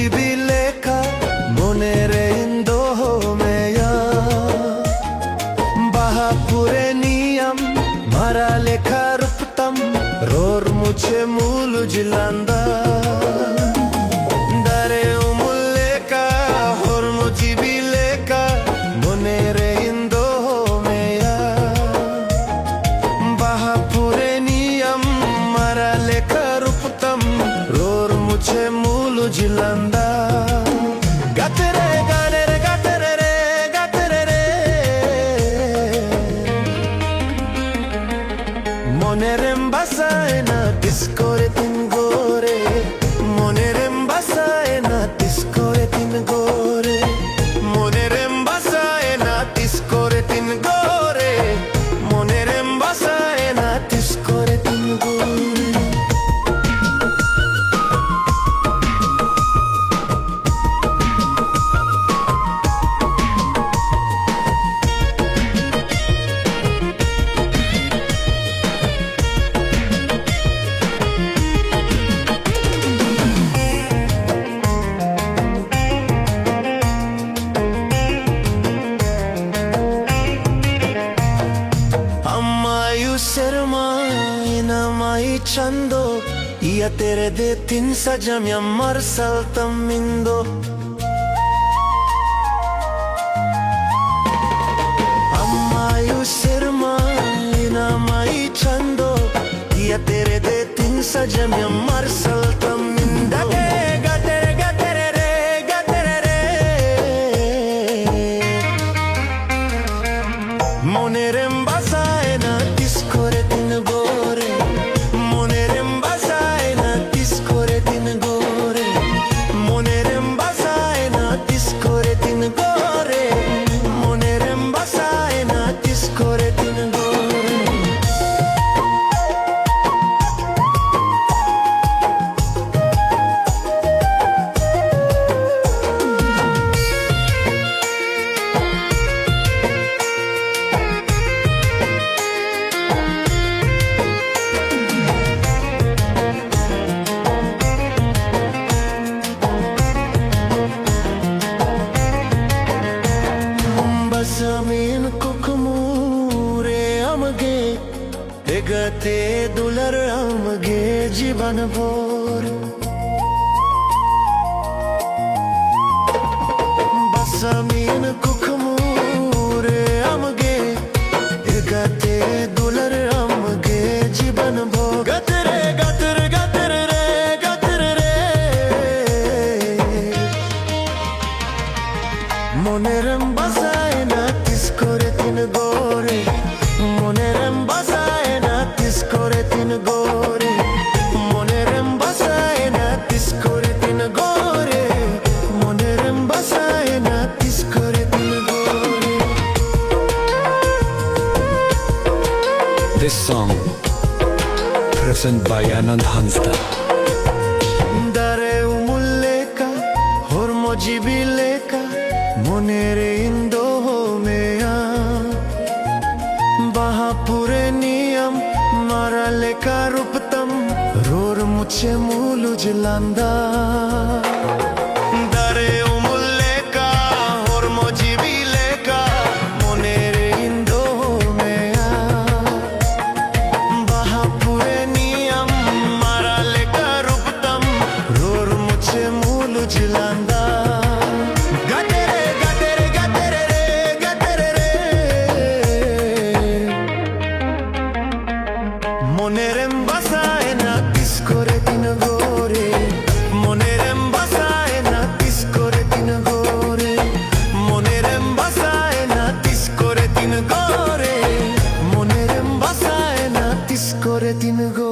মুজিবি লেখা মনের ইন্দোহ মেয়া বাহাপুরে নিয়ম মারা লেখা রূপতম রোর মুছে মূল জিলান্দা দারে উমুল লেখা হোর মুজিবি লেখা মনের ইন্দোহ মেয়া বাহাপুরে নিয়ম মারা লেখা রূপতম রোর মুছে মূল জিলান্দা গাতে রে গানে রে গাতে রে রে গাতে রে রে মনের এম্বাসায় না তিস করে তিন গোরে মনের এম্বাসায় না তিস করে তিন গোরে মনের এম্বাসায় না তিস করে তিন গোরে মনের এম্বাসায় না তিস করে তিন গোরে Sermai chando ia tere de tin sajam ya marsal tamindo Ammayu sermai namai chando ia tere de tin sajam ya marsal tamindo gatere gatere re gatere re moner embasaye na tis kore tin gore moner embasaye na tis kore tin gore moner embasaye na tis kore tin gore moner embasaye na tis kore tin gore Basamin kukumure amage egate dular amage jiban bhor Basamin kukumure amage egate dular amage jiban bhor gatere gatere gatere re gatere re moner embasaye na tis kore tin gore moner embasaye na tis kore tin gore moner embasaye na tis kore tin gore moner embasaye na tis kore tin gore This song presented by Anand Hansda dare umul leka hor mujibi leka moner ইন্দোহ মেয়া বাহাপুরে নিয়ম মারা লেখা রূপতম রোর মুছে মূল জিলান্দা দারে উমুল লেখা হোর মুজিবি লেখা মনের ইন্দোহ মেয়া বাহাপুরে নিয়ম মারা লেখা রূপতম রোর মুছে মূল জিলান্দা moner embasaye na tis kore tin gore moner embasaye na tis kore tin gore moner embasaye na tis kore tin gore moner embasaye na tis kore tin gore